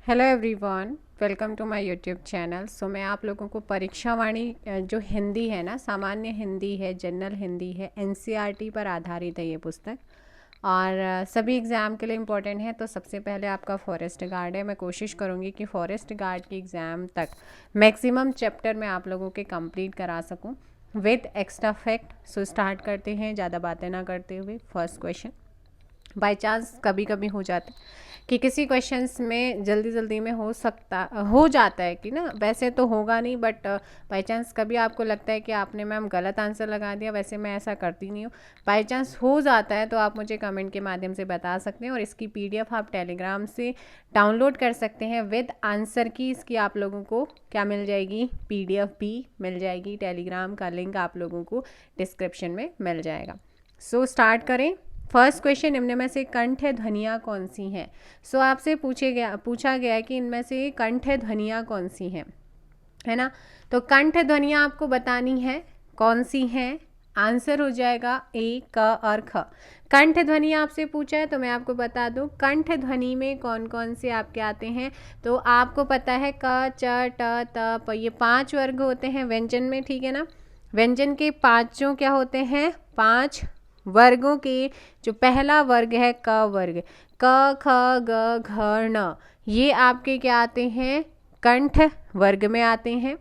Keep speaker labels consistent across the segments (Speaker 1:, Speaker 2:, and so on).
Speaker 1: Hello everyone, welcome to my YouTube channel. So मैं आप लोगों को परीक्षा वाणी जो हिंदी है ना, सामान्य हिंदी है, जनरल हिंदी है, एनसीईआरटी पर आधारित है ये पुस्तक और सभी एग्ज़ाम के लिए इम्पोर्टेंट है। तो सबसे पहले आपका फॉरेस्ट गार्ड है। मैं कोशिश करूँगी कि फॉरेस्ट गार्ड की एग्ज़ाम तक मैक्सिमम चैप्टर मैं आप लोगों के कंप्लीट करा सकूँ with extra fact. So start करते हैं ज़्यादा बातें ना करते हुए। फर्स्ट क्वेश्चन, बाय चांस कभी कभी हो जाता है कि किसी क्वेश्चंस में जल्दी जल्दी में हो जाता है कि ना, वैसे तो होगा नहीं, बट बाय चांस कभी आपको लगता है कि आपने मैम गलत आंसर लगा दिया। वैसे मैं ऐसा करती नहीं हूँ, बाय चांस हो जाता है तो आप मुझे कमेंट के माध्यम से बता सकते हैं और इसकी पीडीएफ आप टेलीग्राम से डाउनलोड कर सकते हैं विद आंसर की। इसकी आप लोगों को क्या मिल जाएगी, पीडीएफ भी मिल जाएगी। टेलीग्राम का लिंक आप लोगों को डिस्क्रिप्शन में मिल जाएगा। सो स्टार्ट करें। फर्स्ट क्वेश्चन, इनमें में से कंठ ध्वनियाँ कौन सी हैं। सो आपसे पूछा गया कि इनमें से कंठ ध्वनियाँ कौन सी हैं, है ना। तो कंठ ध्वनियाँ आपको बतानी है कौन सी हैं। आंसर हो जाएगा ए, क और ख। कंठ ध्वनि आपसे पूछा है तो मैं आपको बता दूं, कंठ ध्वनि में कौन कौन से आपके आते हैं। तो आपको पता है क, च, ट, त, प, ये 5 वर्ग होते हैं व्यंजन में, ठीक है ना। व्यंजन के पांचों क्या होते हैं, 5 वर्गों के जो पहला वर्ग है क वर्ग, क, ख, ग, घ, ण, ये आपके क्या आते हैं, कंठ वर्ग में आते हैं।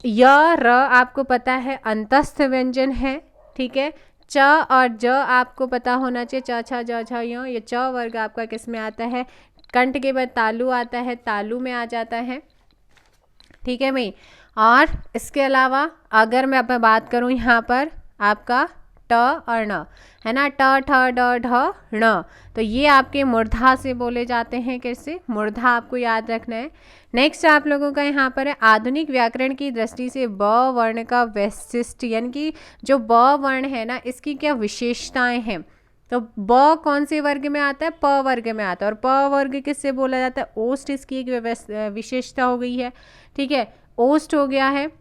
Speaker 1: य, र आपको पता है अंतस्थ व्यंजन है, ठीक है। च और ज आपको पता होना चाहिए, च, छ, ज, झ, य, ये च वर्ग आपका किस में आता है, कंठ के बाद तालु आता है, तालु में आ जाता है, ठीक है भाई। और इसके अलावा अगर मैं अब बात करूं यहाँ पर आपका ट और ण, है ना, ट, ठ, ड, ढ, ण, तो ये आपके मूर्धा से बोले जाते हैं। कैसे, मूर्धा आपको याद रखना है। नेक्स्ट आप लोगों का यहाँ पर है, आधुनिक व्याकरण की दृष्टि से ब वर्ण का वैशिष्ट, यानी कि जो ब वर्ण है ना, इसकी क्या विशेषताएं हैं। तो ब कौन से वर्ग में आता है, प वर्ग में आता है। और प वर्ग किससे बोला जाता है, ओष्ठ इसकी एक विशेषता हो गई है, ठीक है, ओष्ठ हो गया है।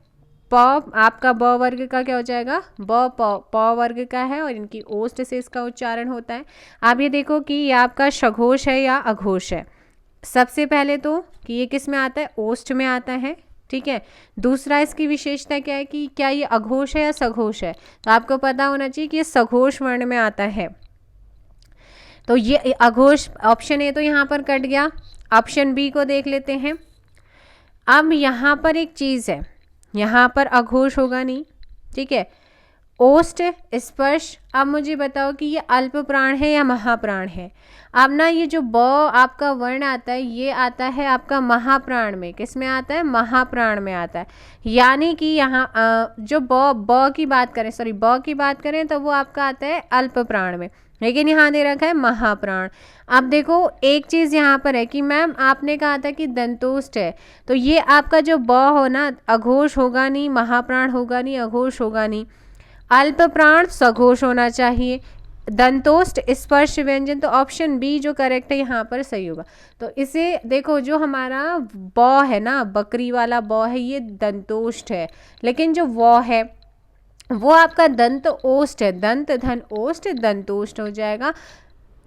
Speaker 1: प आपका ब वर्ग का क्या हो जाएगा, प वर्ग का है और इनकी ओष्ठ से इसका उच्चारण होता है। आप ये देखो कि ये आपका सघोष है या अघोष है। सबसे पहले तो कि ये किस में आता है, ओष्ठ में आता है, ठीक है। दूसरा इसकी विशेषता क्या है कि क्या ये अघोष है या सघोष है। तो आपको पता होना चाहिए कि ये सघोष वर्ण में आता है। तो ये अघोष, ऑप्शन ए तो यहाँ पर कट गया। ऑप्शन बी को देख लेते हैं। अब यहाँ पर एक चीज़ है, यहाँ पर अघोष होगा नहीं, ठीक है। ओष्ठ, स्पर्श। अब मुझे बताओ कि ये अल्प प्राण है या महाप्राण है। अब ना ये जो ब आपका वर्ण आता है, ये आता है आपका महाप्राण में। किस में आता है, महाप्राण में आता है। यानी कि यहाँ जो ब की बात करें, सॉरी ब की बात करें तो वो आपका आता है अल्प प्राण में, लेकिन यहाँ दे रखा है महाप्राण। अब देखो एक चीज़ यहाँ पर है कि मैम आपने कहा था कि दंतोष्ठ है, तो ये आपका जो ब हो ना, अघोष होगा नहीं, महाप्राण होगा नहीं, अघोष होगा नहीं, अल्प प्राण सघोष होना चाहिए। दंतोष्ठ स्पर्श व्यंजन, तो ऑप्शन बी जो करेक्ट है यहाँ पर सही होगा। तो इसे देखो, जो हमारा ब है ना, बकरी वाला ब है, ये दंतोष्ठ है, लेकिन जो व है वो आपका दंत ओष्ठ है, दंत धन ओष्ठ, दंतोष्ठ हो जाएगा।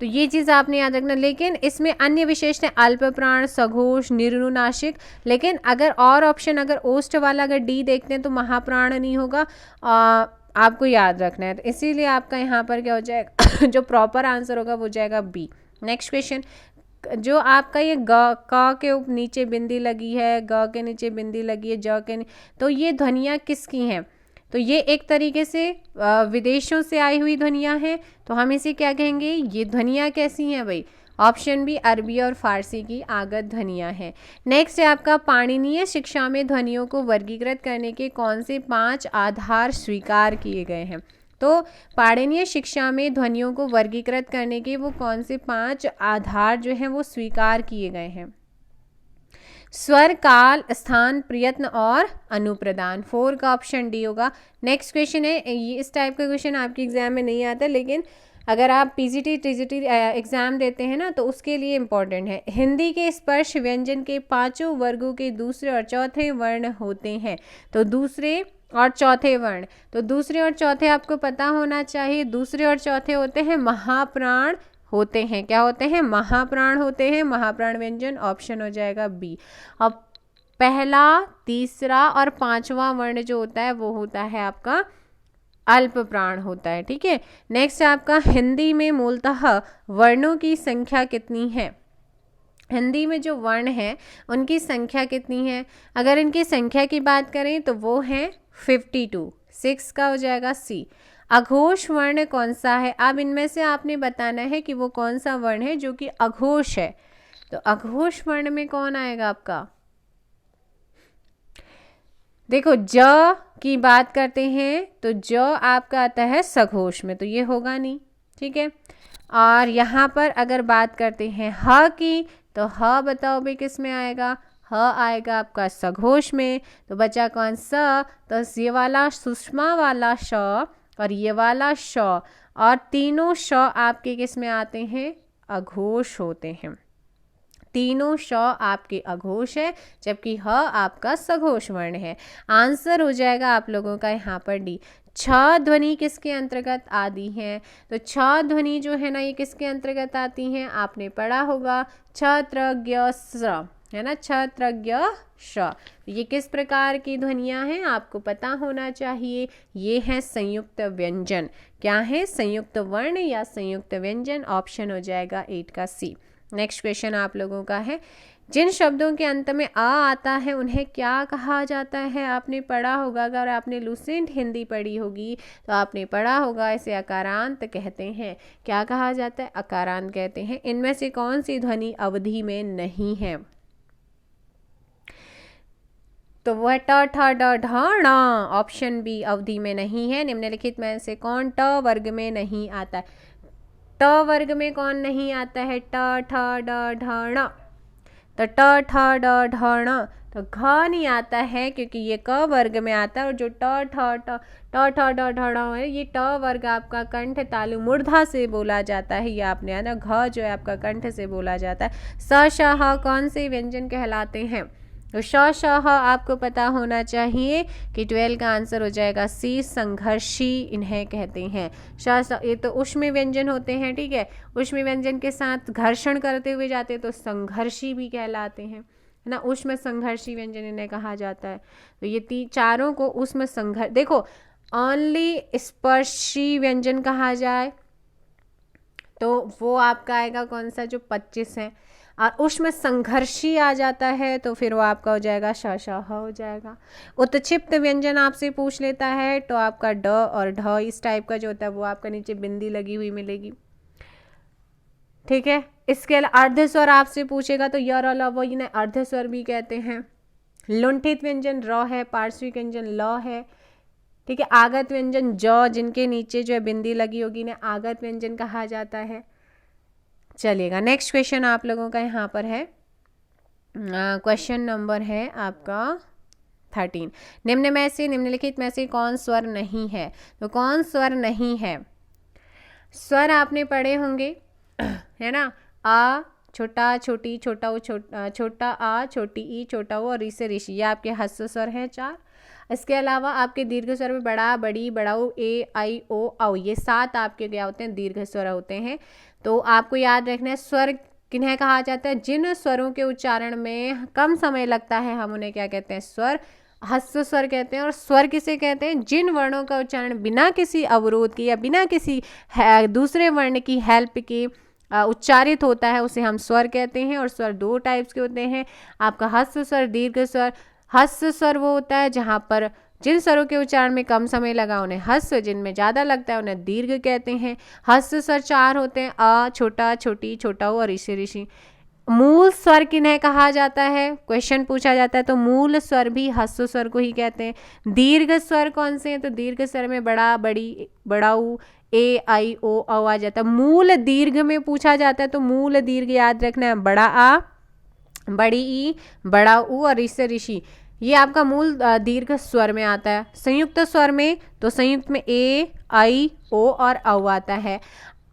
Speaker 1: तो ये चीज़ आपने याद रखना। लेकिन इसमें अन्य विशेषताएं अल्प प्राण, सघोष, निर्नुनासिक। लेकिन अगर और ऑप्शन, अगर ओष्ठ वाला अगर डी देखते हैं तो महाप्राण नहीं होगा, आपको याद रखना है। तो इसीलिए आपका यहाँ पर क्या हो जाएगा जो प्रॉपर आंसर होगा वो जाएगा बी। नेक्स्ट क्वेश्चन, जो आपका ये क के नीचे बिंदी लगी है, ग के नीचे बिंदी लगी है, ज के, तो ये ध्वनियाँ किसकी हैं। तो ये एक तरीके से विदेशों से आई हुई ध्वनियाँ हैं। तो हम इसे क्या कहेंगे, ये ध्वनियाँ कैसी हैं भाई, ऑप्शन बी अरबी और फारसी की आगत ध्वनियाँ हैं। नेक्स्ट है आपका, पाणिनीय शिक्षा में ध्वनियों को वर्गीकृत करने के कौन से 5 आधार स्वीकार किए गए हैं। तो पाणिनीय शिक्षा में ध्वनियों को वर्गीकृत करने के वो कौन से 5 आधार जो हैं वो स्वीकार किए गए हैं। स्वर, काल, स्थान, प्रयत्न और अनुप्रदान। 4 का ऑप्शन डी होगा। नेक्स्ट क्वेश्चन है, ये इस टाइप का क्वेश्चन आपके एग्जाम में नहीं आता, लेकिन अगर आप पीजीटी टीजीटी एग्जाम देते हैं ना तो उसके लिए इम्पोर्टेंट है। हिंदी के स्पर्श व्यंजन के 5 वर्गों के दूसरे और चौथे वर्ण होते हैं। तो दूसरे और चौथे वर्ण, तो दूसरे और चौथे आपको पता होना चाहिए। दूसरे और चौथे होते हैं महाप्राण, होते हैं। क्या होते हैं? महाप्राण होते हैं। महाप्राण व्यंजन ऑप्शन हो जाएगा बी। अब पहला, तीसरा और पांचवा वर्ण जो होता है वो होता है आपका अल्प प्राण होता है। ठीक है, नेक्स्ट आपका हिंदी में मूलतः वर्णों की संख्या कितनी है? हिंदी में जो वर्ण हैं उनकी संख्या कितनी है? अगर इनकी संख्या की बात करें तो वो है 52। 6 का हो जाएगा सी। अघोष वर्ण कौन सा है? अब इनमें से आपने बताना है कि वो कौन सा वर्ण है जो कि अघोष है। तो अघोष वर्ण में कौन आएगा आपका? देखो, ज की बात करते हैं तो ज आपका आता है सघोष में, तो ये होगा नहीं। ठीक है, और यहाँ पर अगर बात करते हैं ह की, तो ह बताओ भाई किस में आएगा? ह आएगा आपका सघोष में। तो बचा कौन सा? तो ये वाला सुषमा वाला श और ये वाला श, और तीनों श आपके किस में आते हैं? अघोष होते हैं। तीनों श आपके अघोष है, जबकि ह आपका सघोष वर्ण है। आंसर हो जाएगा आप लोगों का यहाँ पर डी। छ ध्वनि किसके अंतर्गत आती है? तो छ ध्वनि जो है ना, ये किसके अंतर्गत आती हैं? आपने पढ़ा होगा छत्रज्ञ स्र, है ना, छत्रज्ञ श। ये किस प्रकार की ध्वनियाँ हैं आपको पता होना चाहिए। ये है संयुक्त व्यंजन। क्या है? संयुक्त वर्ण या संयुक्त व्यंजन। ऑप्शन हो जाएगा 8 का सी। नेक्स्ट क्वेश्चन आप लोगों का है, जिन शब्दों के अंत में आ आता है उन्हें क्या कहा जाता है? आपने पढ़ा होगा, अगर आपने लुसेंट हिंदी पढ़ी होगी तो आपने पढ़ा होगा इसे अकारांत कहते हैं। क्या कहा जाता है? अकारांत कहते हैं। इनमें से कौन सी ध्वनि अवधि में नहीं है? तो वह ट ठ ड ढ ण। ऑप्शन बी अवधि में नहीं है। निम्नलिखित में से कौन ट वर्ग में नहीं आता है? ट वर्ग में कौन नहीं आता है? ट ठ ड ढ ण। तो ट ठ ड ढ ण, तो घ नहीं आता है क्योंकि ये क वर्ग में आता है। और जो ट ठ ड ढ ण है, ये ट वर्ग आपका कंठ तालु मूर्धा से बोला जाता है। ये आपने है ना, घ जो है आपका कंठ से बोला जाता है। स श ह कौन से व्यंजन कहलाते हैं? तो श श ह आपको पता होना चाहिए कि 12 का आंसर हो जाएगा सी, संघर्षी इन्हें कहते हैं। श श ये तो उष्म व्यंजन होते हैं। ठीक है, उष्म व्यंजन के साथ घर्षण करते हुए जाते हैं तो संघर्षी भी कहलाते हैं, है ना। उष्म संघर्षी व्यंजन इन्हें कहा जाता है। तो ये चारों को उष्म संघर्ष, देखो ओनली स्पर्शी व्यंजन कहा जाए तो वो आपका आएगा कौन सा? जो 25 है। और उष्म संघर्षी आ जाता है तो फिर वो आपका हो जाएगा श श ह हो जाएगा। उत्क्षिप्त व्यंजन आपसे पूछ लेता है तो आपका ड और ढ इस टाइप का जो होता है वो आपका नीचे बिंदी लगी हुई मिलेगी। ठीक है, इसके अलावा अर्धस्वर आपसे पूछेगा तो य र ल व इन्हें अर्धस्वर भी कहते हैं। लुंठित व्यंजन र है, पार्श्विक व्यंजन ल है। ठीक है, आगत व्यंजन ज, जिनके नीचे जो है बिंदी लगी होगी इन्हें आगत व्यंजन कहा जाता है। चलिएगा, नेक्स्ट क्वेश्चन आप लोगों का यहाँ पर है। क्वेश्चन नंबर है आपका 13। निम्नलिखित में से कौन स्वर नहीं है? तो कौन स्वर नहीं है? स्वर आपने पढ़े होंगे, है ना। आ, छोटा, छोटी, छोटा उ, छोटा आ, छोटी ई, छोटा उ और री से ऋषि, ये आपके हस्व स्वर हैं 4। इसके अलावा आपके दीर्घ स्वर में बड़ा, बड़ी, बड़ाऊ, ए, आई, ओ, औ, ये 7 आपके क्या होते हैं? दीर्घ स्वर होते हैं। तो आपको याद रखना है स्वर किन्हें कहा जाता है? जिन स्वरों के उच्चारण में कम समय लगता है हम उन्हें क्या कहते हैं? स्वर। हस्व स्वर कहते हैं। और स्वर किसे कहते हैं? जिन वर्णों का उच्चारण बिना किसी अवरोध के या बिना किसी दूसरे वर्ण की हेल्प के उच्चारित होता है उसे हम स्वर कहते हैं। और स्वर 2 टाइप्स के होते हैं, आपका हस्व स्वर, दीर्घ स्वर। हस्व स्वर वो होता है जहाँ पर जिन स्वरों के उच्चारण में कम समय लगा उन्हें हस्व, जिनमें ज़्यादा लगता है उन्हें दीर्घ कहते हैं। हस्व स्वर 4 होते हैं, अ, छोटा, छोटी, छोटा उ और ऋषि ऋषि। मूल स्वर किन्हें कहा जाता है? क्वेश्चन पूछा जाता है तो मूल स्वर भी हस्व स्वर को ही कहते हैं। दीर्घ स्वर कौन से हैं? तो दीर्घ स्वर में बड़ा, बड़ी, बड़ाऊ, ए, आई, ओ, औ आ जाता है। मूल दीर्घ में पूछा जाता है तो मूल दीर्घ याद रखना है, बड़ा आ, बड़ी ई, बड़ा उ और ऋषि ऋषि, ये आपका मूल दीर्घ स्वर में आता है। संयुक्त स्वर में तो संयुक्त में ए, आई, ओ और औ आता है।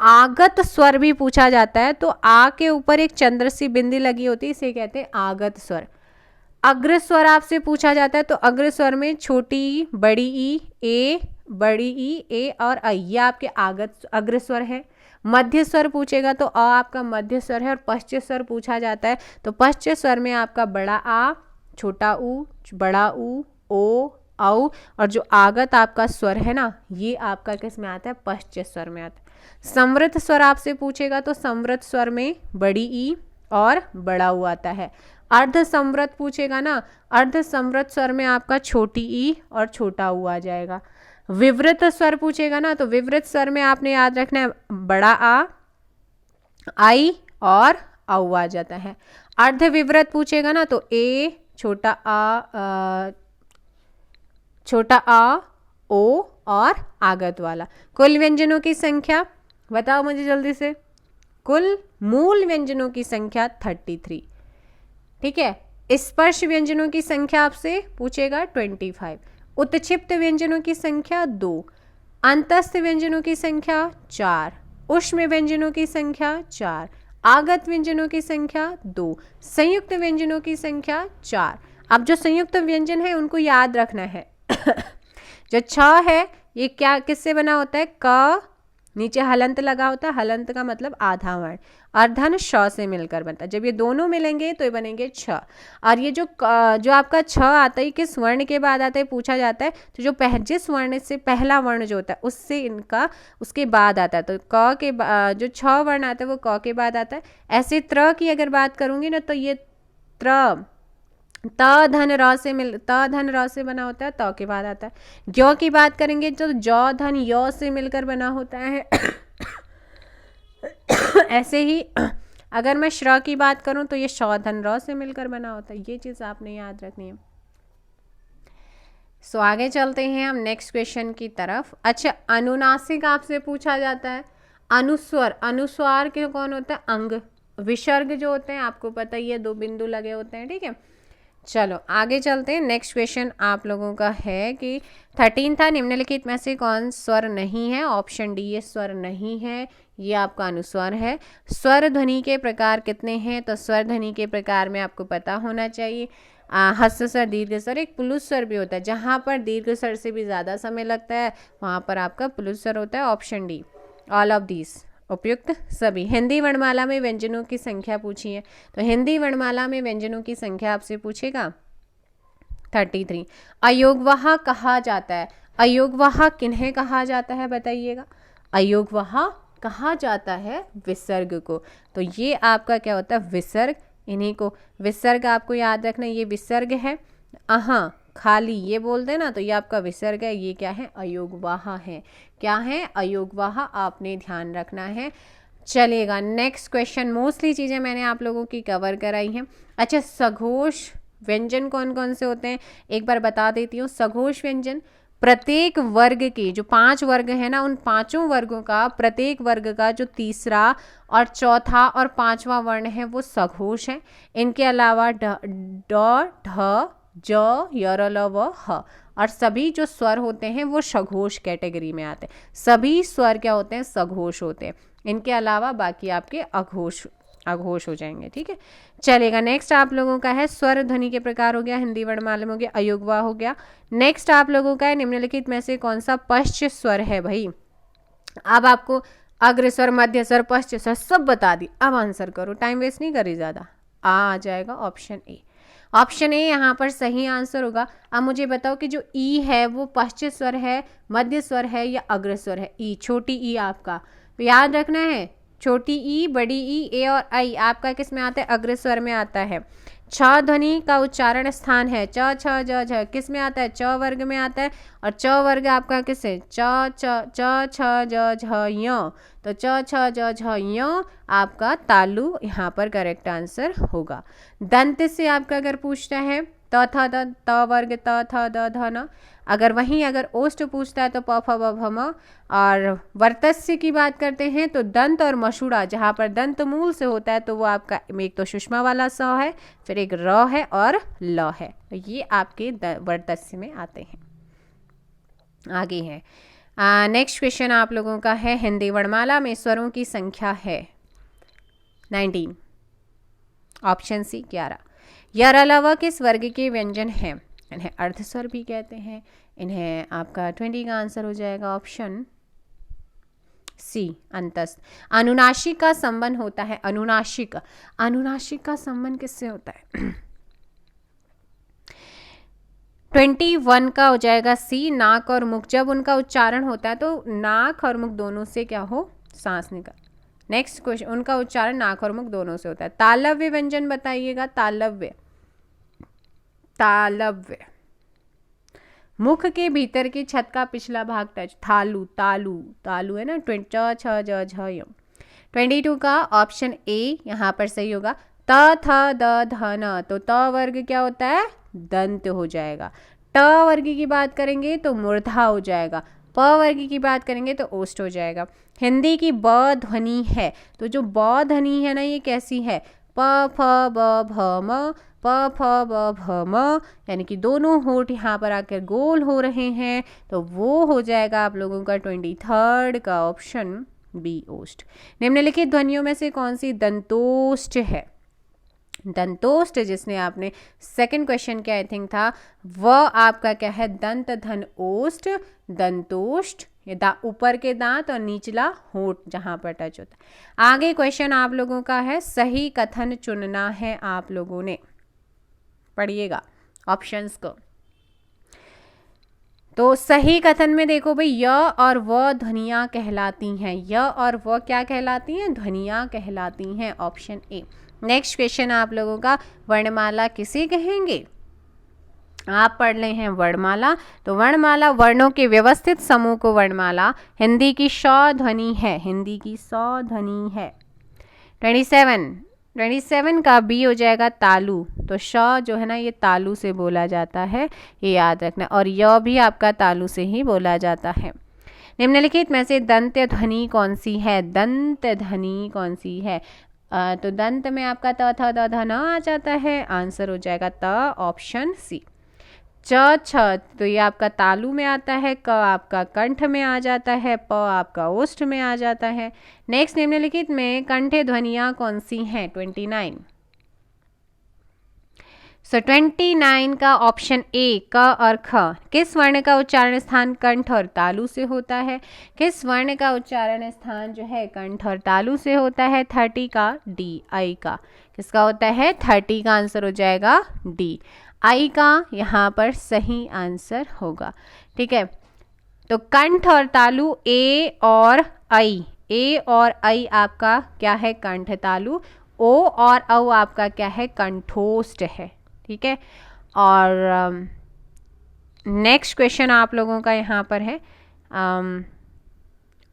Speaker 1: आगत स्वर भी पूछा जाता है तो आ के ऊपर एक चंद्र सी बिंदी लगी होती है, इसे कहते हैं आगत स्वर। अग्र स्वर आपसे पूछा जाता है तो अग्र स्वर में छोटी ई, बड़ी ई, ए, बड़ी ई, ए और आई, ये आपके अग्र स्वर है। मध्य स्वर पूछेगा तो अ आपका मध्य स्वर है, और पश्च स्वर पूछा जाता है तो पश्च स्वर में आपका बड़ा आ, छोटा ऊ, बड़ा ऊ, ओ, औ, और जो आगत आपका स्वर है ना, ये आपका किस में आता है, पश्च स्वर में आता है। समृद्ध स्वर आपसे पूछेगा तो समृद्ध स्वर में बड़ी ई और बड़ा ऊ आता है। अर्ध समृद्ध पूछेगा ना, अर्ध समृद्ध स्वर में आपका छोटी ई और छोटा ऊ आ जाएगा। विवृत स्वर पूछेगा ना, तो विवृत स्वर में आपने याद रखना है बड़ा आ, आई और औ आ जाता है। अर्ध विवृत पूछेगा ना तो ए, छोटा आ, ओ और आगत वाला। कुल व्यंजनों की संख्या बताओ मुझे जल्दी से। कुल मूल व्यंजनों की संख्या 33, ठीक है। स्पर्श व्यंजनों की संख्या आपसे पूछेगा 25। उत्क्षिप्त व्यंजनों की संख्या 2, अंतस्थ व्यंजनों की संख्या 4, ऊष्म व्यंजनों की संख्या 4, आगत व्यंजनों की संख्या 2, संयुक्त व्यंजनों की संख्या 4। अब जो संयुक्त व्यंजन है उनको याद रखना है। जो छ है ये क्या किससे बना होता है, क, नीचे हलंत लगा होता है, हलंत का मतलब आधा वर्ण, अर्धन श से मिलकर बनता है। जब ये दोनों मिलेंगे तो ये बनेंगे छ। और ये जो आपका छ आता है किस वर्ण के बाद आता है पूछा जाता है, तो जो जिस वर्ण से पहला वर्ण जो होता है उससे इनका उसके बाद आता है, तो क के जो छ वर्ण आता है वो क के बाद आता है। ऐसे त्र की अगर बात करूंगी ना तो ये त्र त धन र से बना होता है, त के बाद आता है। ज्यो की बात करेंगे तो जौ धन य से मिलकर बना होता है। ऐसे ही अगर मैं श्र की बात करूं तो ये शौ धन र से मिलकर बना होता है। ये चीज आपने याद रखनी है। सो आगे चलते हैं हम नेक्स्ट क्वेश्चन की तरफ। अच्छा, अनुनासिक आपसे पूछा जाता है। अनुस्वार के कौन होता है, अंग। विसर्ग जो होते हैं आपको पता ही है, 2 बिंदु लगे होते हैं, ठीक है। चलो आगे चलते हैं। नेक्स्ट क्वेश्चन आप लोगों का है कि 13 था, निम्नलिखित में से कौन स्वर नहीं है। ऑप्शन डी ये स्वर नहीं है, ये आपका अनुस्वर है। स्वर ध्वनि के प्रकार कितने हैं, तो स्वर ध्वनि के प्रकार में आपको पता होना चाहिए। ह्रस्व स्वर, दीर्घ स्वर, एक प्लुत स्वर भी होता है। जहाँ पर दीर्घ स्वर से भी ज़्यादा समय लगता है वहाँ पर आपका प्लुत स्वर होता है। Option D all of these, उपयुक्त सभी। हिंदी वर्णमाला में व्यंजनों की संख्या पूछी है, तो हिंदी वर्णमाला में व्यंजनों की संख्या आपसे पूछेगा 33। अयोगवाह कहा जाता है। अयोगवाह किन्हें कहा जाता है बताइएगा। अयोगवाह कहा जाता है विसर्ग को, तो ये आपका क्या होता है, विसर्ग। इन्हीं को विसर्ग आपको याद रखना, ये विसर्ग है। अहाँ खाली ये बोल देना तो ये आपका विसर्ग है। ये क्या है, अयोगवाह है। क्या है, अयोगवाह, आपने ध्यान रखना है। चलेगा नेक्स्ट क्वेश्चन। मोस्टली चीज़ें मैंने आप लोगों की कवर कराई हैं। अच्छा, सघोष व्यंजन कौन कौन से होते हैं एक बार बता देती हूँ। सघोष व्यंजन प्रत्येक वर्ग के, जो 5 वर्ग है ना, उन 5 वर्गों का, प्रत्येक वर्ग का जो तीसरा और चौथा और 5वां वर्ण है वो सघोष है। इनके अलावा ड, ढ, ज, य, र, ल, व, ह, और सभी जो स्वर होते हैं वो सघोष कैटेगरी में आते हैं। सभी स्वर क्या होते हैं, सघोष होते हैं। इनके अलावा बाकी आपके अघोष हो जाएंगे, ठीक है। चलेगा नेक्स्ट आप लोगों का है स्वर ध्वनि के प्रकार हो गया, हिंदी वर्णमाला में हो गया, अयोगवाह हो गया। नेक्स्ट आप लोगों का है निम्नलिखित में से कौन सा पश्च स्वर है भाई। अब आपको अग्र स्वर, मध्य स्वर, पश्च स्वर सब बता दी। अब आंसर करो, टाइम वेस्ट नहीं करी ज़्यादा। आ जाएगा ऑप्शन ए। ऑप्शन ए यहाँ पर सही आंसर होगा। अब मुझे बताओ कि जो ई है वो पश्च स्वर है, मध्य स्वर है या अग्र स्वर है। ई, छोटी ई आपका तो याद रखना है, छोटी ई, बड़ी ई, ए और आई आपका किस में आता है, अग्र स्वर में आता है। छ ध्वनि का उच्चारण स्थान है च, छ, ज, झ, किस में आता है, च वर्ग में आता है। और च वर्ग आपका किस है, च, छ, ज, झ, य, तो च, छ, ज, झ, य आपका तालु यहाँ पर करेक्ट आंसर होगा। दंत से आपका अगर पूछता है त, थ, द, त वर्ग, त, थ, द, ध, न। अगर ओष्ठ पूछता है तो प, फ, ब, भ, म। और वर्तस्य की बात करते हैं तो दंत और मशुड़ा, जहाँ पर दंत मूल से होता है तो वो आपका एक तो सुषमा वाला स है, फिर एक र है और ल है, तो ये आपके वर्तस्य में आते हैं। आगे है नेक्स्ट क्वेश्चन आप लोगों का है हिंदी वर्णमाला में स्वरों की संख्या है 19। Option C 11। यरलव किस वर्ग के व्यंजन हैं। इन्हें अर्धस्वर भी कहते हैं। इन्हें आपका 20 का आंसर हो जाएगा ऑप्शन सी अंतस्थ। अनुनासिक का संबंध होता है, अनुनासिक, अनुनासिक का संबंध किससे होता है? 21 का हो जाएगा सी, नाक और मुख। जब उनका उच्चारण होता है तो नाक और मुख दोनों से क्या हो, सांस निकल। नेक्स्ट क्वेश्चन, उनका उच्चारण नाक और मुख दोनों से होता है। तालव्य व्यंजन बताइएगा, तालव्य, तालव्य, मुख के भीतर की छत का पिछला भाग टच, थालू, तालू, तालू है ना, 22 का ऑप्शन ए यहाँ पर सही होगा। त थ द ध न, तो त वर्ग क्या होता है, दंत हो जाएगा। ट वर्ग की बात करेंगे तो मूर्धा हो जाएगा। प वर्ग की बात करेंगे तो ओष्ठ हो जाएगा। हिंदी की ब ध्वनि है, तो जो ब ध्वनि है ना, ये कैसी है, प फ ब भ म, प फ ब भ म, यानी कि दोनों होठ यहाँ पर आकर गोल हो रहे हैं, तो वो हो जाएगा आप लोगों का 23 का ऑप्शन बी, ओष्ठ। निम्नलिखित ध्वनियों में से कौन सी दंतोष्ठ है? दंतोष्ठ, जिसने आपने सेकंड क्वेश्चन के आई थिंक था, वह आपका क्या है, दंत धन ओष्ठ, दंतोष्ठ। ये ऊपर के दांत और निचला होठ जहां पर टच होता है। आगे क्वेश्चन आप लोगों का है, सही कथन चुनना है आप लोगों ने, पढ़िएगा ऑप्शंस को। तो सही कथन में देखो भाई, य और व ध्वनियां कहलाती हैं, य और व क्या कहलाती हैं, ध्वनियां कहलाती हैं, ऑप्शन ए। नेक्स्ट क्वेश्चन आप लोगों का, वर्णमाला किसे कहेंगे? आप पढ़ रहे हैं वर्णमाला, तो वर्णमाला वर्णों के व्यवस्थित समूह को वर्णमाला, हिंदी की श ध्वनि है, हिंदी की स ध्वनि है। 27 का बी हो जाएगा तालु, तो श जो है ना ये तालु से बोला जाता है, ये याद रखना, और य भी आपका तालु से ही बोला जाता है। निम्नलिखित में से दंत ध्वनि कौन सी है, दंत ध्वनि कौन सी है? तो दंत में आपका त थ द ध न आ जाता है, आंसर हो जाएगा त, ऑप्शन सी। च छ, तो ये आपका तालु में आता है, क आपका कंठ में आ जाता है, प आपका ओष्ठ में आ जाता है। नेक्स्ट, निम्नलिखित में कंठे ध्वनियां कौन सी हैं? 29। सो 29 का ऑप्शन ए, क और ख। किस वर्ण का उच्चारण स्थान कंठ और तालु से होता है? किस वर्ण का उच्चारण स्थान जो है कंठ और तालु से होता है? 30 का डी, आई का। किसका होता है? 30 का आंसर हो जाएगा डी, आई का यहाँ पर सही आंसर होगा। ठीक है, तो कंठ और तालु ए और आई, ए और आई आपका क्या है? कंठ तालु। ओ और औ आपका क्या है? कंठोष्ठ है। ठीक है, और नेक्स्ट क्वेश्चन आप लोगों का यहाँ पर है,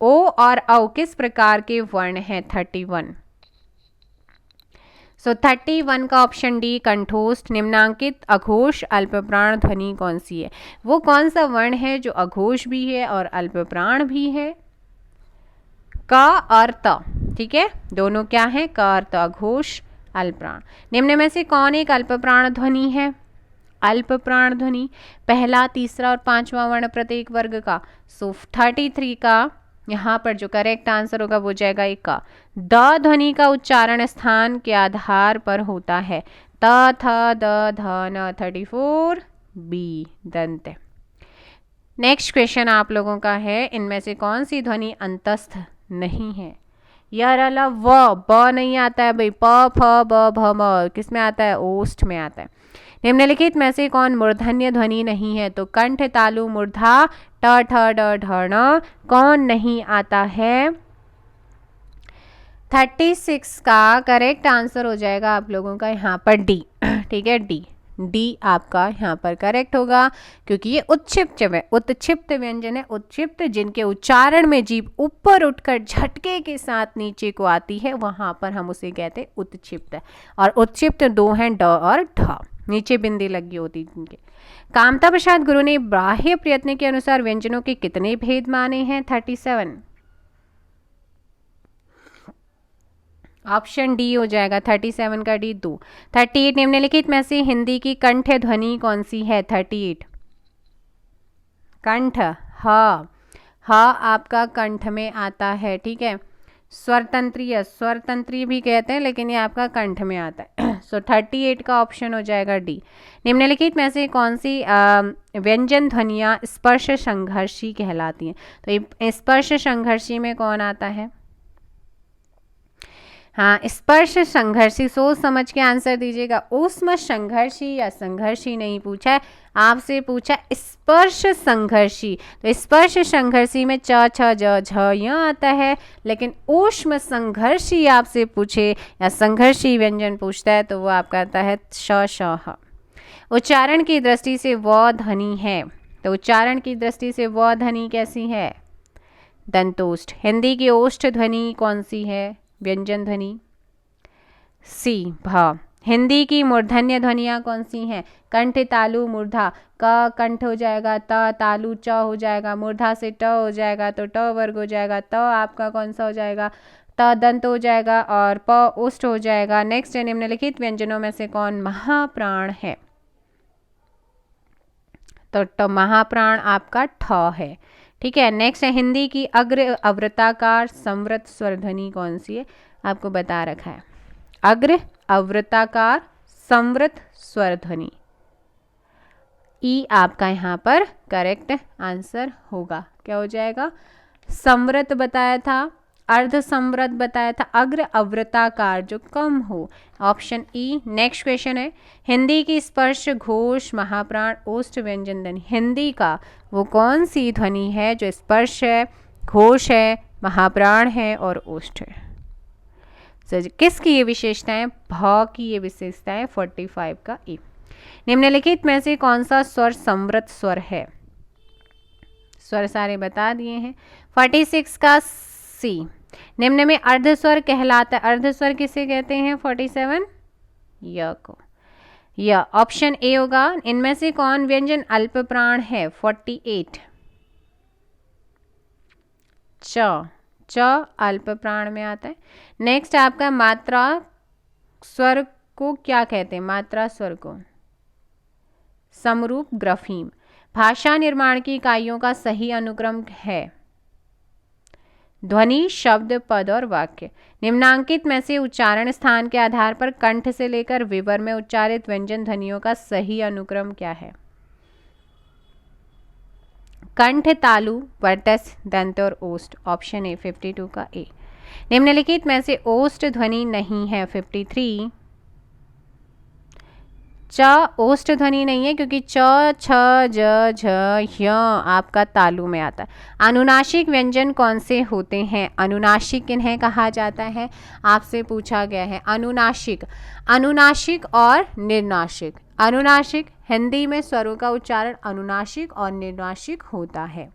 Speaker 1: ओ और औ किस प्रकार के वर्ण हैं? 31। सो 31 का ऑप्शन डी, कंठोष्ठ। निम्नांकित अघोष अल्पप्राण ध्वनि कौन सी है? वो कौन सा वर्ण है जो अघोष भी है और अल्पप्राण भी है? क और त। ठीक है, दोनों क्या है? क और त, अघोष अल्पप्राण। निम्न में से कौन एक अल्पप्राण ध्वनि है? अल्पप्राण ध्वनि, पहला, तीसरा और पांचवा वर्ण प्रत्येक वर्ग का। सो 33 का यहाँ पर जो करेक्ट आंसर होगा वो जाएगा एक का। द ध्वनि का उच्चारण स्थान के आधार पर होता है, त थ द ध न। 34 बी, दंत। नेक्स्ट क्वेश्चन आप लोगों का है, इनमें से कौन सी ध्वनि अंतस्थ नहीं है? यार अला व, ब नहीं आता है भाई, प फ ब भ म किस में आता है? ओष्ठ में आता है। निम्नलिखित में से कौन मूर्धन्य ध्वनि नहीं है? तो कंठ, तालु, मूर्धा, ट ठ ड ढ ण कौन नहीं आता है? 36 का करेक्ट आंसर हो जाएगा आप लोगों का यहाँ पर डी। ठीक है, डी, डी आपका यहाँ पर करेक्ट होगा, क्योंकि ये उत्क्षिप्त है, उत्क्षिप्त व्यंजन है। उत्क्षिप्त जिनके उच्चारण में जीभ ऊपर उठकर झटके के साथ नीचे को आती है, वहां पर हम उसे कहते हैं उत्क्षिप्त। और उत्क्षिप्त दो हैं, ड और ढ, नीचे बिंदी लगी होती जिनके। कामता प्रसाद गुरु ने बाह्य प्रयत्न के अनुसार व्यंजनों के कितने भेद माने हैं? 37। ऑप्शन डी हो जाएगा, 37 का डी, 2। 38, निम्नलिखित में से हिंदी की कंठ ध्वनि कौन सी है? 38 कंठ, ह, ह आपका कंठ में आता है। ठीक है, स्वरतंत्रीय, स्वरतंत्री भी कहते हैं लेकिन ये आपका कंठ में आता है। सो 38 का ऑप्शन हो जाएगा डी। निम्नलिखित में से कौन सी व्यंजन ध्वनियाँ स्पर्श संघर्षी कहलाती हैं? तो ये स्पर्श संघर्षी में कौन आता है? हाँ, स्पर्श संघर्षी, सोच समझ के आंसर दीजिएगा। ऊष्म संघर्षी या संघर्षी नहीं पूछा है, आपसे पूछा स्पर्श संघर्षी। तो स्पर्श संघर्षी में च छ ज झ य आता है, लेकिन ऊष्म संघर्षी आपसे पूछे या संघर्षी व्यंजन पूछता है तो वो आपका आता है श श ह। उच्चारण की दृष्टि से व ध्वनि है, तो उच्चारण की दृष्टि से व ध्वनि कैसी है? दंतोष्ठ। हिंदी की ओष्ठ ध्वनि कौन सी है? व्यंजन ध्वनि सी भ। हिंदी की मूर्धन्य ध्वनियाँ कौन सी हैं? कंठ, तालु, मूर्धा। क कंठ हो जाएगा, त तालु, च हो जाएगा, मूर्धा से ट हो जाएगा तो ट वर्ग हो जाएगा, त आपका कौन सा हो जाएगा? त दंत हो जाएगा और प ओष्ठ हो जाएगा। नेक्स्ट है, निम्नलिखित व्यंजनों में से कौन महाप्राण है? तो ट महाप्राण आपका ठ है। ठीक है, नेक्स्ट है, हिंदी की अग्र अवृताकार संवृत स्वर ध्वनि कौन सी है? आपको बता रखा है, अग्र अवृताकार संवृत स्वर ध्वनि ई आपका यहाँ पर करेक्ट आंसर होगा। क्या हो जाएगा? संवृत बताया था, अर्ध संवृत बताया था, अग्र अवृताकार जो कम हो, ऑप्शन ई। नेक्स्ट क्वेश्चन है, हिंदी की स्पर्श घोष महाप्राण ओष्ठ व्यंजन ध्वनि, हिंदी का वो कौन सी ध्वनि है जो स्पर्श है, घोष है, महाप्राण है और ओष्ठ है? किसकी ये विशेषताएं? भ की ये विशेषताएं 45 का ए। निम्नलिखित में से कौन सा स्वर संवृत स्वर है? स्वर सारे बता दिए हैं। 46 का सी। निम्न में अर्धस्वर कहलाता है, अर्धस्वर किसे कहते हैं? 47 य को, य ऑप्शन ए होगा। इनमें से कौन व्यंजन अल्प प्राण है? 48 च, च अल्प प्राण में आता है। नेक्स्ट आपका मात्रा स्वर को क्या कहते हैं? मात्रा स्वर को समरूप ग्रफीम। भाषा निर्माण की इकाइयों का सही अनुक्रम है ध्वनि, शब्द, पद और वाक्य। निम्नांकित में से उच्चारण स्थान के आधार पर कंठ से लेकर विवर में उच्चारित व्यंजन ध्वनियों का सही अनुक्रम क्या है? कंठ, तालु, वर्तस, दंत और ओष्ठ, ऑप्शन ए 52 का ए। निम्नलिखित में से ओष्ठ ध्वनि नहीं है 53। च ओष्ठ ध्वनि नहीं है क्योंकि च छ ज झ य आपका तालु में आता है। अनुनासिक व्यंजन कौन से होते हैं? अनुनासिक किन्हें कहा जाता है? आपसे पूछा गया है। अनुनासिक, अनुनासिक और निर्नासिक। अनुनासिक हिंदी में स्वरों का उच्चारण अनुनासिक और निर्नासिक होता है।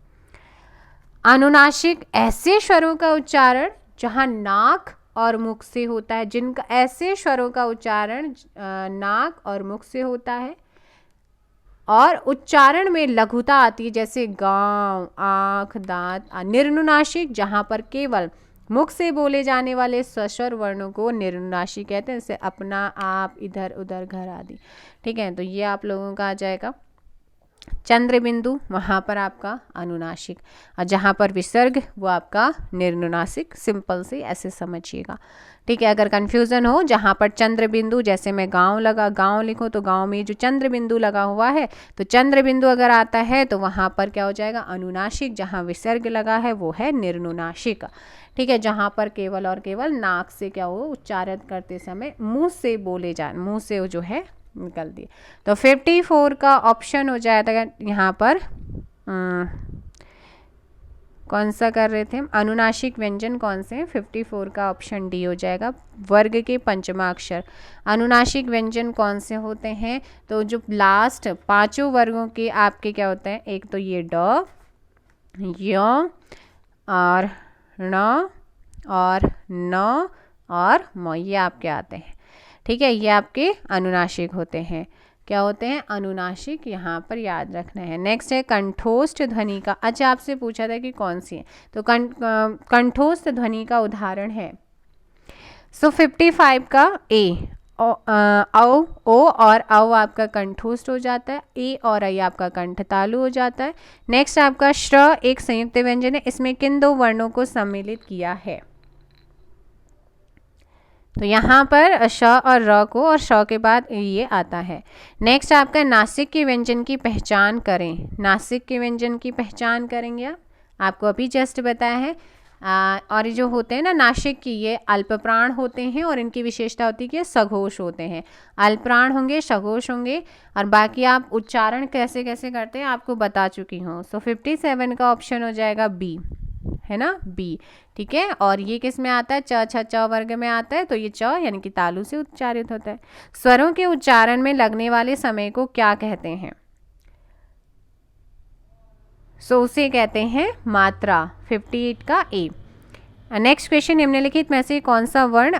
Speaker 1: अनुनासिक ऐसे स्वरों का उच्चारण जहां नाक और मुख से होता है, जिनका ऐसे स्वरों का उच्चारण नाक और मुख से होता है और उच्चारण में लघुता आती है, जैसे गांव, आँख, दांत। निर्नुनासिक जहाँ पर केवल मुख से बोले जाने वाले स्वस्वर वर्णों को निर्नुनासिक कहते हैं, जैसे अपना, आप, इधर, उधर, घर आदि। ठीक है, तो ये आप लोगों का आ जाएगा। चंद्र बिंदु वहाँ पर आपका अनुनासिक और जहाँ पर विसर्ग वो आपका निर्नुनासिक। सिंपल से ऐसे समझिएगा। ठीक है, अगर कन्फ्यूज़न हो, जहाँ पर चंद्र बिंदु, जैसे मैं गांव लगा, गांव लिखो तो गांव में जो चंद्र बिंदु लगा हुआ है, तो चंद्र बिंदु अगर आता है तो वहाँ पर क्या हो जाएगा? अनुनासिक। जहाँ विसर्ग लगा है वो है निर्नुनासिक। ठीक है, जहाँ पर केवल और केवल नाक से क्या हो, उच्चारण करते समय मुँह से बोले जाए, मुँह से जो है निकल दिए। तो 54 का ऑप्शन हो जाएगा यहाँ पर। कौन सा कर रहे थे हम? अनुनासिक व्यंजन कौन से हैं? 54 का ऑप्शन डी हो जाएगा। वर्ग के पंचमाक्षर अनुनासिक व्यंजन कौन से होते हैं? तो जो लास्ट पांचों वर्गों के आपके क्या होते हैं? एक तो ये ड, य और ण और न और म, ये आपके आते हैं। ठीक है, ये आपके अनुनासिक होते हैं। क्या होते हैं? अनुनासिक। यहाँ पर याद रखना है। नेक्स्ट है कंठोष्ठ ध्वनि का। अच्छा, आपसे पूछा था कि कौन सी है, तो कंठोष्ठ ध्वनि का उदाहरण है। सो 55 का ए, औ, ओ और औ आपका कंठोष्ठ हो जाता है। ए और आई आपका कंठ तालु हो जाता है। नेक्स्ट आपका श्र एक संयुक्त व्यंजन है। इसमें किन दो वर्णों को सम्मिलित किया है? तो यहाँ पर श और र को और श के बाद ये आता है। नेक्स्ट आपका नासिक के व्यंजन की पहचान करें। नासिक के व्यंजन की पहचान करेंगे आप, आपको अभी जस्ट बताया है। और ये जो होते हैं ना नासिक की, ये अल्प प्राण होते हैं और इनकी विशेषता होती है कि सघोष होते हैं। अल्प प्राण होंगे, सघोष होंगे, और बाकी आप उच्चारण कैसे कैसे करते हैं आपको बता चुकी हूँ। सो 57 का ऑप्शन हो जाएगा बी, है ना, बी। ठीक है, और ये किस में आता है, च छ च वर्ग में आता है, तो ये च यानी कि तालु से उच्चारित होता है। स्वरों के उच्चारण में लगने वाले समय को क्या कहते हैं? सो उसे कहते हैं मात्रा। 58 का ए। नेक्स्ट क्वेश्चन, निम्नलिखित में से कौन सा वर्ण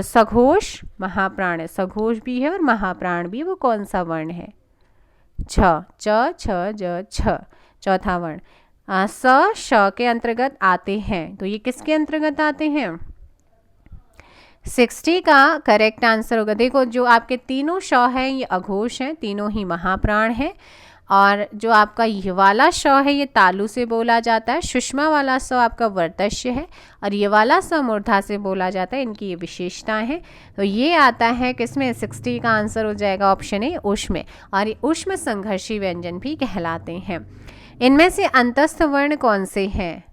Speaker 1: सघोष महाप्राण है? सघोष भी है और महाप्राण भी, वो कौन सा वर्ण है? छ, च छ ज छ, चौथा वर्ण। स श के अंतर्गत आते हैं, तो ये किसके अंतर्गत आते हैं? 60 का करेक्ट आंसर होगा। देखो जो आपके तीनों श हैं ये अघोष हैं, तीनों ही महाप्राण हैं, और जो आपका ये वाला श है ये तालु से बोला जाता है, सुषमा वाला स आपका वर्तस्य है, और ये वाला स मूर्धा से बोला जाता है। इनकी ये विशेषताएं हैं। तो ये आता है किसमें? 60 का आंसर हो जाएगा ऑप्शन ए, ऊष्म। और ये ऊष्म संघर्षी व्यंजन भी कहलाते हैं। इनमें से अंतस्थ वर्ण कौन से हैं?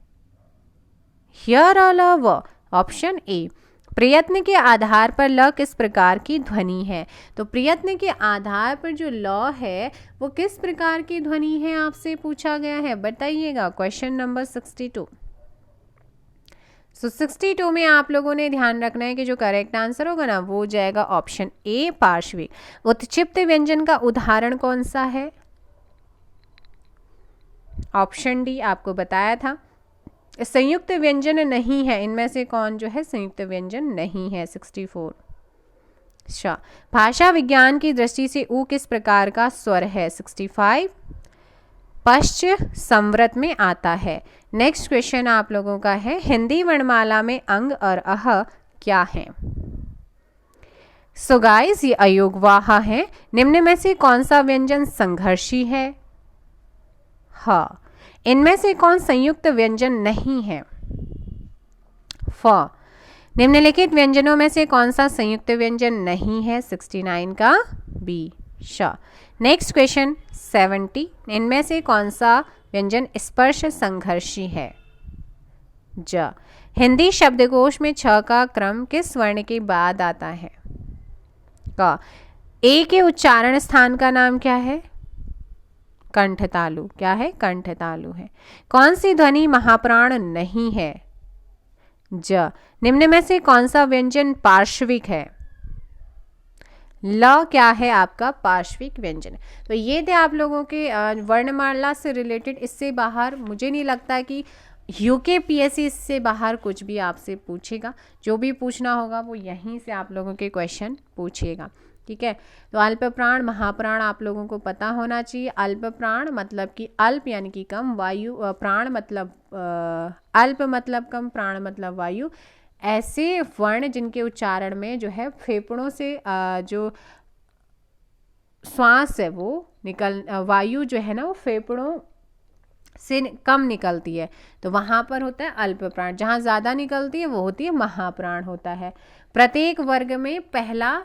Speaker 1: ह्य र ल व, ऑप्शन ए। प्रयत्न के आधार पर ल किस प्रकार की ध्वनि है? तो प्रयत्न के आधार पर जो ल है वो किस प्रकार की ध्वनि है आपसे पूछा गया है, बताइएगा। Question number 62। सो 62 में आप लोगों ने ध्यान रखना है कि जो करेक्ट आंसर होगा ना वो हो जाएगा ऑप्शन ए, पार्श्विक। उत्क्षिप्त व्यंजन का उदाहरण कौन सा है? ऑप्शन डी आपको बताया था। संयुक्त व्यंजन नहीं है, इनमें से कौन जो है संयुक्त व्यंजन नहीं है? 64। अच्छा, भाषा विज्ञान की दृष्टि से ऊ किस प्रकार का स्वर है? 65 पश्च संवृत में आता है। नेक्स्ट क्वेश्चन आप लोगों का है, हिंदी वर्णमाला में अंग और अह क्या है? सो गाइस ये अयोगवाह है। निम्न में से कौन सा व्यंजन संघर्षी है? हाँ। इनमें से कौन संयुक्त व्यंजन नहीं है? फ। निम्नलिखित व्यंजनों में से कौन सा संयुक्त व्यंजन नहीं है? 69 का बी, श। नेक्स्ट क्वेश्चन 70, इनमें से कौन सा व्यंजन स्पर्श संघर्षी है? ज। हिंदी शब्दकोश में छ का क्रम किस वर्ण के बाद आता है? क। ए के उच्चारण स्थान का नाम क्या है? कंठतालु। क्या है? कंठतालु है। कौन सी ध्वनि महाप्राण नहीं है? ज। निम्न में से कौन सा व्यंजन पार्श्विक है? ल क्या है आपका? पार्श्विक व्यंजन। तो ये थे आप लोगों के वर्णमाला से रिलेटेड। इससे बाहर मुझे नहीं लगता कि यूकेपीएससी इससे बाहर कुछ भी आपसे पूछेगा। जो भी पूछना होगा वो यहीं से आप लोगों के क्वेश्चन पूछेगा। ठीक है, तो अल्प प्राण महाप्राण आप लोगों को पता होना चाहिए। अल्प प्राण मतलब कि अल्प यानी कि कम, वायु प्राण मतलब अल्प मतलब कम, प्राण मतलब वायु। ऐसे वर्ण जिनके उच्चारण में जो है फेफड़ों से जो श्वास है वो वायु जो है ना वो फेफड़ों से कम निकलती है, तो वहाँ पर होता है अल्प प्राण। जहाँ ज़्यादा निकलती है वो होती है महाप्राण होता है। प्रत्येक वर्ग में पहला,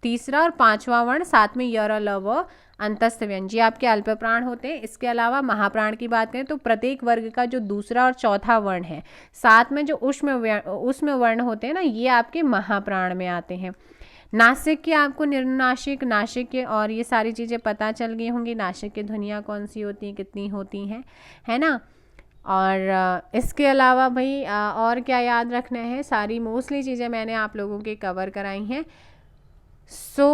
Speaker 1: तीसरा और पांचवा वर्ण, साथ में य र ल व अंतस्थ व्यंजन आपके अल्प प्राण होते हैं। इसके अलावा महाप्राण की बात करें तो प्रत्येक वर्ग का जो दूसरा और चौथा वर्ण है, साथ में जो ऊष्म वर्ण होते हैं ना, ये आपके महाप्राण में आते हैं। नासिक के आपको निर्नासिक, नासिक के और ये सारी चीज़ें पता चल गई होंगी। नासिक की ध्वनियाँ कौन सी होती हैं, कितनी होती हैं, है ना। और इसके अलावा भाई और क्या याद रखना है, सारी मोस्टली चीज़ें मैंने आप लोगों के कवर कराई हैं। सो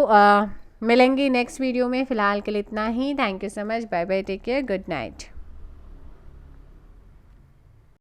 Speaker 1: मिलेंगे नेक्स्ट वीडियो में। फ़िलहाल के लिए इतना ही। Thank you so much, bye bye, take care, good night.